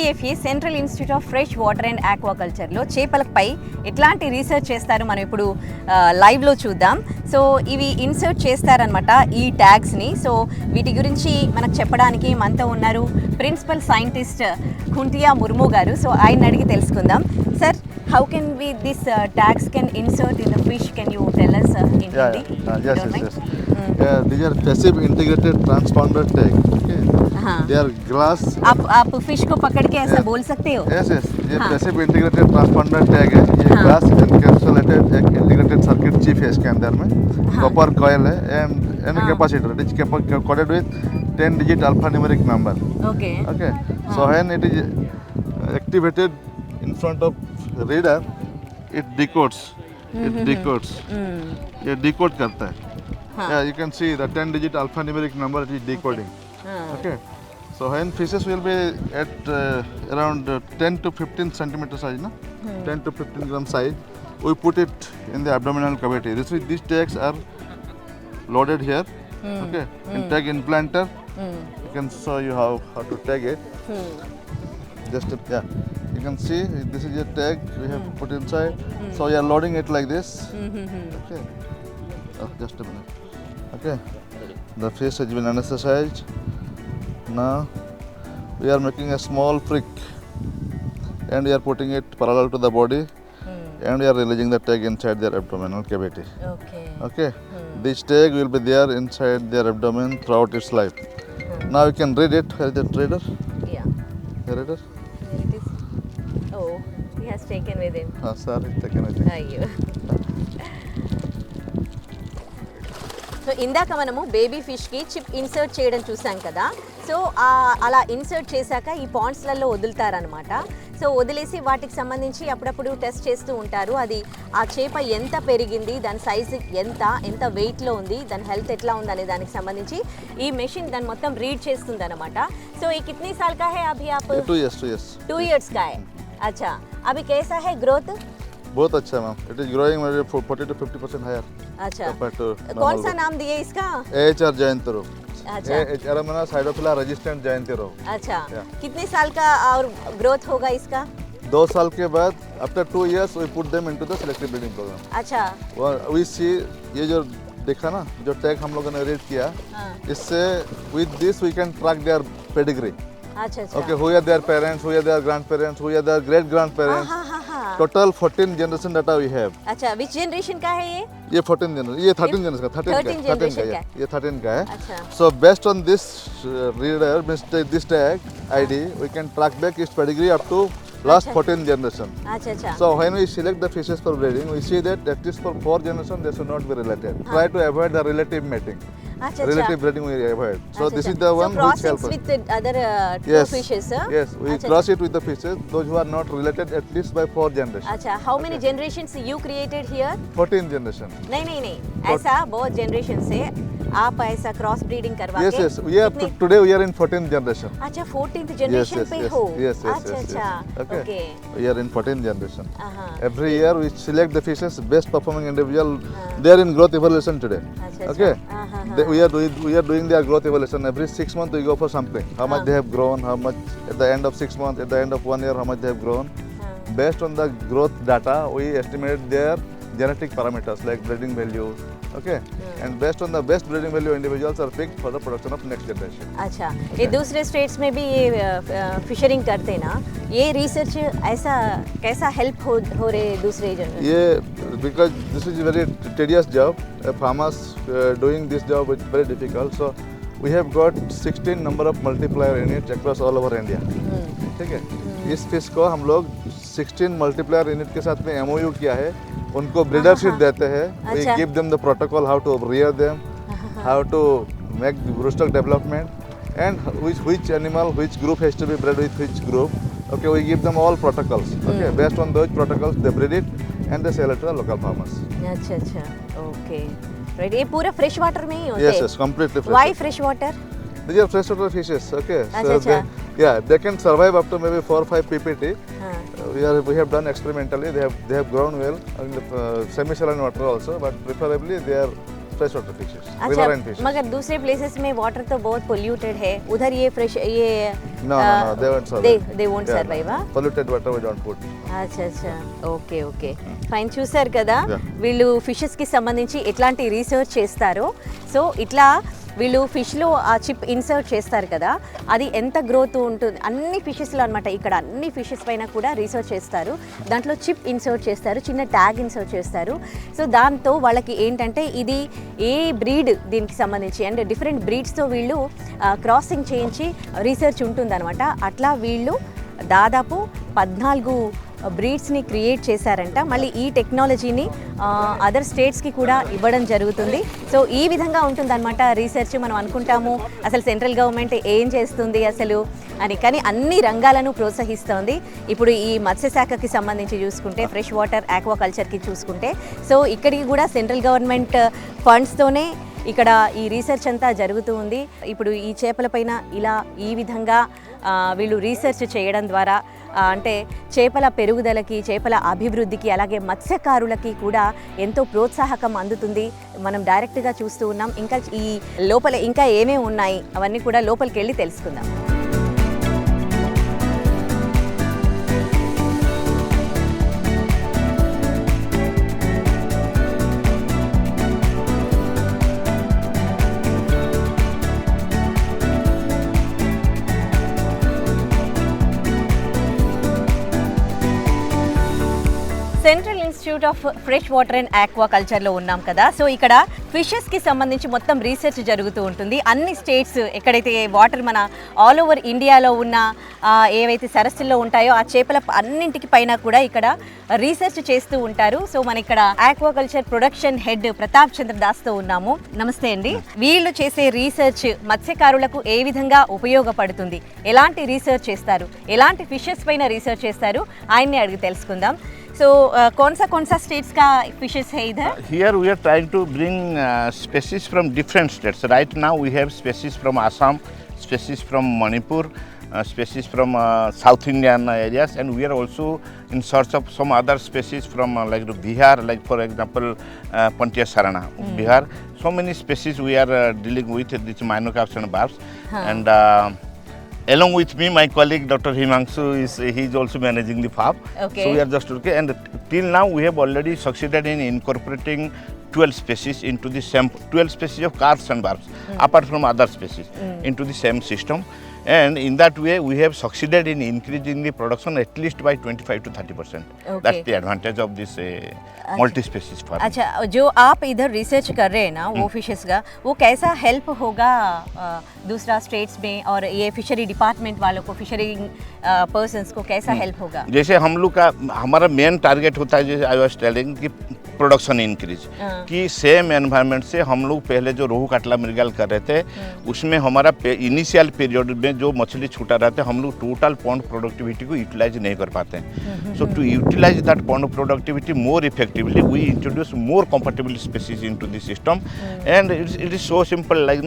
CIFA central institute of fresh water and ఆక్వాకల్చర్లో చేపలపై ఎట్లాంటి research చేస్తారో మనం ఇప్పుడు లైవ్లో చూద్దాం. సో ఇవి ఇన్సర్ట్ చేస్తారనమాట ఈ ట్యాగ్స్ని. సో వీటి గురించి మనకు చెప్పడానికి మనతో ఉన్నారు ప్రిన్సిపల్ సైంటిస్ట్ కుంటియా ముర్ము గారు. సో ఆయన అడిగి తెలుసుకుందాం. Sir, how can we this tags can insert in the fish? Can you tell us in Hindi? Yes. These are passive integrated transponder tag. Okay. They are glass. आप fish को पकड़ के ऐसा बोल सकते हो? Yes. ये passive integrated transponder tag है. ये glass encapsulated एक integrated circuit chip है इसके अंदर में. Copper coil है and capacitor. It is coded with 10-digit alphanumeric number. Okay. So when it is activated in front of reader, it decodes. ये decode करता है. Yeah, you can see the 10-digit alphanumeric number it is decoding. Okay. So when fishes will be at around 10 to 15 centimeter size, 10 to 15 gram size, we put it in the abdominal cavity. These tags are loaded here. Okay. In tag implanter, you can show you how to tag it. You can see this is a tag we have put inside. So you are loading it like this. Okay. Just a minute. Okay. The fish has been anesthetized. Now we are making a small prick and we are putting it parallel to the body and we are releasing the tag inside their abdominal cavity. Okay. This tag will be there inside their abdomen throughout its life. Now you can read it. Where is the reader? Yeah. The reader? It is. Oh, he has taken with him. Sorry, taken with him. అయ్యో. So ఇందాక మనము baby ఫిష్కి chip insert చేయడం చూసాం కదా. So అలా insert చేశాక ఈ పాండ్స్లలో వదులుతారనమాట. So వదిలేసి వాటికి సంబంధించి అప్పుడప్పుడు టెస్ట్ చేస్తూ ఉంటారు. అది ఆ చేప ఎంత పెరిగింది, దాని సైజు ఎంత వెయిట్లో ఉంది, దాని హెల్త్ ఎట్లా ఉంది అనే దానికి సంబంధించి ఈ మెషిన్ దాన్ని మొత్తం రీడ్ చేస్తుంది అనమాట. సో ఈ కితనీ సాల్ కా హై అభి ఆప్? 2 years. 2 years का है. अच्छा, अभी कैसा है ग्रोथ? बहुत अच्छा ma'am. It is growing maybe 40 to 50% higher. अच्छा, compared to कौन सा नाम दिए इसका? AHR Jayantaro. अच्छा, Aramana Cydophila resistant Jayantaro. अच्छा. कितने साल का और ग्रोथ होगा इसका? 2 साल के बाद after 2 years we put them into the selective breeding program. अच्छा. We see ये जो देखा ना, जो टैग हम लोगों ने रीड किया, इससे with this we can track their pedigree. अच्छा. Okay, who are their parents, who are their grandparents, who are their great grandparents. Total 14 generation data we have. अच्छा, which generation का है ये? ये 14 जनरेशन, ये 13 जनरेशन का, 13 का है, ये 13 का है. अच्छा. So based on this reader, this tag ID, we can track back its pedigree up to last 14 generation. अच्छा. So when we select the fishes for breeding, we see that at least for 4 generation they should not be related. Try to avoid the relative mating. अच्छा. Relative breeding we avoid. So this is the one which helps us. with the other two fishes, sir? Yes, we cross it with the fishes, those who are not related at least by 4 generations. अच्छा, how many generations you created here? 14 generation. नहीं, ऐसा बहुत generation से आप ऐसा cross breeding करवा के? Yes. Today we are in 14th generation. अच्छा, 14th generation पे हो? Yes. अच्छा. Okay. We are in 14th generation. Every year we select the fishes best performing individual. They are in growth evaluation today. Okay. We are doing their growth evaluation every 6 months. We go for sampling. How much they have grown, how much at the end of 6 months, at the end of 1 year, how much they have grown. Based on the growth data, we estimate their genetic parameters like breeding value. Okay. And based on the best breeding value, individuals are picked for the production of next generation. अच्छा, ये दूसरे states में भी ये फिशरिंग करते ना, ये research ऐसा कैसा हेल्प हो रहे दूसरे जनरेशन? ये because this is a very tedious job. Farmers doing this job is very difficult. So we have got 16 number of multiplier units across all over India. ठीक है. इस फिश को हम लोग 16 मल्टीप्लायर यूनिट के साथ में MOU किया है. उनको ब्रीडरशिप देते हैं. We give them the protocol how to rear them, how to make rooster development, and which animal, which group has to be bred with which group. Okay, we give them all protocols. Okay, based on those protocols, they breed it and they sell it to the local farmers. अच्छा. Okay. Right. ये पूरा fresh water में ही होते हैं? Yes, completely fresh. Why fresh water? These are freshwater fishes. Okay. अच्छा. They can survive up to maybe 4 or 5 ppt. We have done experimentally. They have grown well in the semi-saline water also, but preferably they are fresh water fishes, अच्छा, riverine fishes. मगर दूसरे places में water तो बहुत polluted है, उधर ये fresh ये No, they won't survive. they won't Yeah, survive, huh? Polluted water we don't put. అచ్చా అచ్చా ఓకే ఓకే ఫైన్. చూసారు కదా Yeah. వీళ్ళు ఫిషెస్కి సంబంధించి ఎట్లాంటి రీసెర్చ్ చేస్తారో. సో ఇట్లా వీళ్ళు ఫిష్లో ఆ చిప్ ఇన్సర్ట్ చేస్తారు కదా, అది ఎంత గ్రోత్ ఉంటుంది అన్ని ఫిషెస్లో అనమాట. ఇక్కడ అన్ని ఫిషెస్ పైన కూడా రీసెర్చ్ చేస్తారు, దాంట్లో చిప్ ఇన్సర్ట్ చేస్తారు, చిన్న ట్యాగ్ ఇన్సర్ట్ చేస్తారు. సో దాంతో వాళ్ళకి ఏంటంటే ఇది ఏ బ్రీడ్ దీనికి సంబంధించి అంటే డిఫరెంట్ బ్రీడ్స్తో వీళ్ళు క్రాసింగ్ చేయించి రీసెర్చ్ ఉంటుందన్నమాట. అట్లా వీళ్ళు దాదాపు 14 బ్రీడ్స్ని క్రియేట్ చేశారంట. మళ్ళీ ఈ టెక్నాలజీని అదర్ స్టేట్స్కి కూడా ఇవ్వడం జరుగుతుంది. సో ఈ విధంగా ఉంటుందన్నమాట రీసెర్చ్. మనం అనుకుంటాము అసలు సెంట్రల్ గవర్నమెంట్ ఏం చేస్తుంది అసలు అని, కానీ అన్ని రంగాలను ప్రోత్సహిస్తోంది. ఇప్పుడు ఈ మత్స్యశాఖకి సంబంధించి చూసుకుంటే, ఫ్రెష్ వాటర్ ఆక్వాకల్చర్కి చూసుకుంటే, సో ఇక్కడికి కూడా సెంట్రల్ గవర్నమెంట్ ఫండ్స్తోనే ఇక్కడ ఈ రీసెర్చ్ అంతా జరుగుతూ ఉంది. ఇప్పుడు ఈ చేపలపైన ఇలా ఈ విధంగా వీళ్ళు రీసెర్చ్ చేయడం ద్వారా అంటే చేపల పెరుగుదలకి, చేపల అభివృద్ధికి, అలాగే మత్స్యకారులకి కూడా ఎంతో ప్రోత్సాహకం అందుతుంది. మనం డైరెక్ట్గా చూస్తూ ఉన్నాం. ఇంకా ఈ లోపల ఇంకా ఏమేమి ఉన్నాయి అవన్నీ కూడా లోపలికి వెళ్ళి తెలుసుకుందాం. Central institute of fresh water and ఆక్వాకల్చర్లో ఉన్నాం కదా. సో ఇక్కడ ఫిషెస్కి సంబంధించి మొత్తం రీసెర్చ్ జరుగుతూ ఉంటుంది. అన్ని స్టేట్స్ ఎక్కడైతే వాటర్ మన ఆల్ ఓవర్ ఇండియాలో ఉన్న ఏవైతే సరస్సుల్లో ఉంటాయో ఆ చేపల అన్నింటికి పైన కూడా ఇక్కడ రీసెర్చ్ చేస్తూ ఉంటారు. సో మన ఇక్కడ aquaculture production head Pratap Chandra దాస్తో ఉన్నాము. నమస్తే అండి. వీళ్ళు చేసే రీసెర్చ్ మత్స్యకారులకు ఏ విధంగా ఉపయోగపడుతుంది, ఎలాంటి రీసెర్చ్ చేస్తారు, ఎలాంటి ఫిషెస్ పైన రీసెర్చ్ చేస్తారు, ఆయన్ని అడిగి తెలుసుకుందాం. So, कौन सा states का fishes है इधर? Here we are trying to bring species from different states. Right now we have species from Assam, species from Manipur, species from South Indian areas, and we are also in search of some other species from like Bihar, like for example Pontiya Sarana, Bihar. So many species we are dealing with these minnocaps and barbs, and along with me, my colleague Dr. Himanshu he is also managing the farm. Okay. So we are just looking, and till now we have already succeeded in incorporating 12 species into the same 12 species of carps and barbs, apart from other species, into the same system. And in that way, we have succeeded in increasing the production at least by 25 to 30%. Okay. That's the advantage of this multi-species farming. अच्छा, जो आप इधर research कर रहे हैं ना वो fishes का, वो कैसा हेल्प होगा दूसरा स्टेट्स में, और ये फिशरी डिपार्टमेंट वालों को, फिशरी पर्सन्स को कैसा हेल्प होगा? जैसे हम लोग का हमारा मेन टारगेट होता है, जैसे आई वाज टेलिंग कि प्रोडक्शन इंक्रीज, कि सेम एनवायरनमेंट से हम लोग पहले जो रोहू काटला मृगल कर रहे थे, उसमें हमारा इनिशियल पीरियड में जो मछली छूटा रहता है, हम लोग टोटल पॉन्ड प्रोडक्टिविटी को यूटिलाइज नहीं कर पाते हैं. So to utilise that pond productivity more effectively, we introduce more compatible species into the system, and it is so simple, like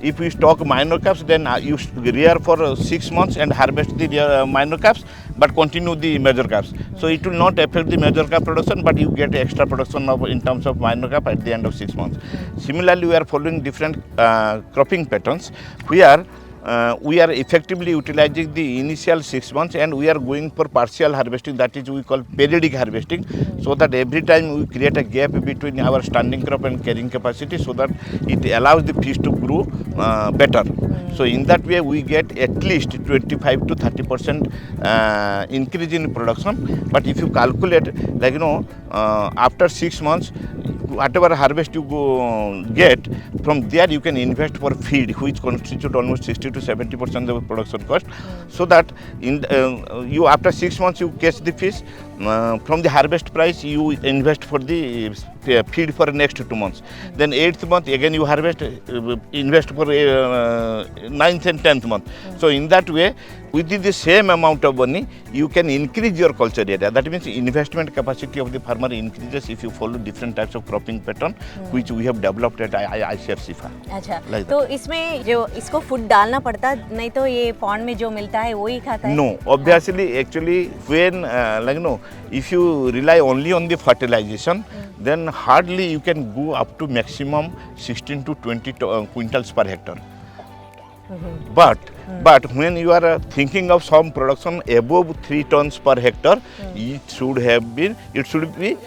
if you stock minor caps, then you rear for 6 months and harvest the minor caps, but continue the major caps. So it will not affect the major cap production, but you get extra production in terms of minor cap at the end of 6 months. Similarly, we are following different cropping patterns. We are effectively utilizing the initial 6 months, and we are going for partial harvesting, that is we call periodic harvesting, so that every time we create a gap between our standing crop and carrying capacity, so that it allows the fish to grow better. So in that way we get at least 25 to 30% increase in production. But if you calculate, like after 6 months, whatever harvest you get, from there you can invest for feed, which constitute almost 60 to 70% of production cost. So that in you after 6 months you catch the fish, from the harvest price you invest for the feed for next 2 months. Then 8th month again you harvest, invest for 9th and 10th month. So in that way, within the same amount of money, you can increase your culture area. That means investment capacity of the farmer increases if you follow different types of cropping pattern, which we have developed at ICRC farm. अच्छा, Like तो इसमें जो इसको food डालना पड़ता, नहीं तो ये पॉन्ड में जो मिलता है वही खाता है? No, obviously, actually, when if you rely only on the fertilization, then hardly you can go up to maximum 16 to 20 quintals per hectare. But when you are thinking of some production above 3 tons per hectare, it should be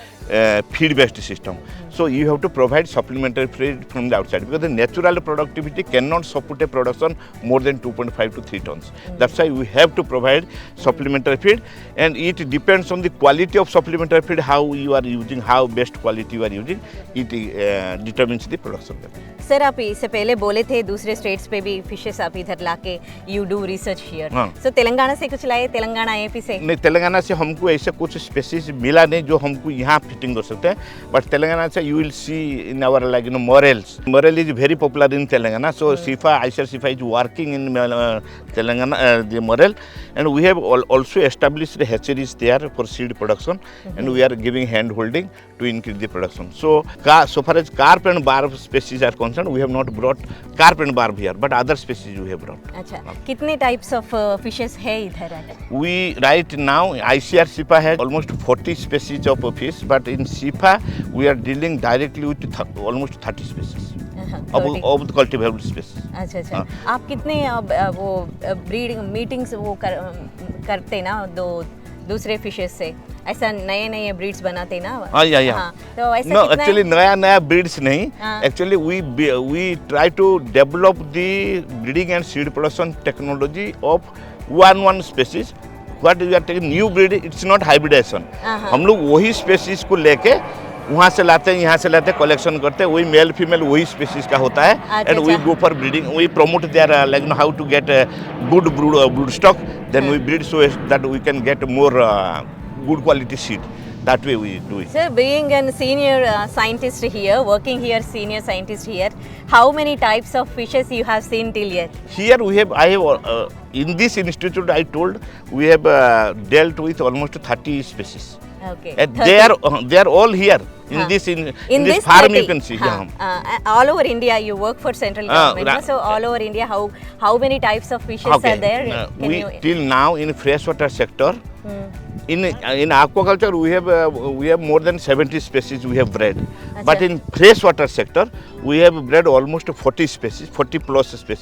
feed based system. So you have to provide supplementary feed from the outside, because the natural productivity cannot support a production more than 2.5 to 3 tons. That's why we have to provide supplementary feed, and it depends on the quality of supplementary feed, how you are using, how best quality you are using, it determines the production level. Sir आप इससे पहले बोले थे दूसरे states पे भी fishes आप इधर लाके यू डू रिसर्च हियर, हाँ। सो तेलंगाना से कुछ लाए, तेलंगाना एपी से? नहीं, तेलंगाना से हमको ऐसे कुछ स्पेसीज मिला नहीं जो हमको यहाँ फिटिंग कर सकते हैं, बट तेलंगाना से you will see in our like murrels. Murrel is very popular in Telangana, so CIFA, ICAR CIFA is working in Telangana, the murrel, and we have also established the hatcheries there for seed production, and we are giving hand holding to increase the production. So so far as carp and barb species are concerned, we have not brought carp and barb here, but other species we have brought. अच्छा, कितने types of fishes है इधर? We right now ICR SIFA has almost 40 species of fish, but in SIFA we are dealing directly with almost 30 species of the cultivable species. अच्छा अच्छा, आप कितने वो breeding meetings वो करते ना दूसरे फिशेस से, ऐसा नए नए ब्रीड्स बनाते ना? हाँ, तो ऐसा no, कितना actually नया breeds नहीं, हाँ। actually we try to develop the breeding and seed production technology of one species. What we are taking new breed, it's not hybridization. हम लोग वही species को लेके वहाँ से लाते हैं, यहाँ से लाते हैं, कलेक्शन करते हैं, वही मेल फीमेल वही स्पीसीज का होता है, and we go for breeding, we promote their like how to get good brood stock, then we breed so that we can get more good quality seed. That way we do it. Sir, being a senior scientist here, working here, senior scientist here, how many types of fishes you have seen till yet? Here I have in this institute I told we have dealt with almost 30 species. Okay. And they are all here in this farm 30, you can see. All over India, you work for central government, right. so all over India, how many types of fishes are there? We till now in freshwater sector. In aquaculture we have more than 70 species we have bred. But in freshwater sector we have bred almost 40 species, 40 plus species.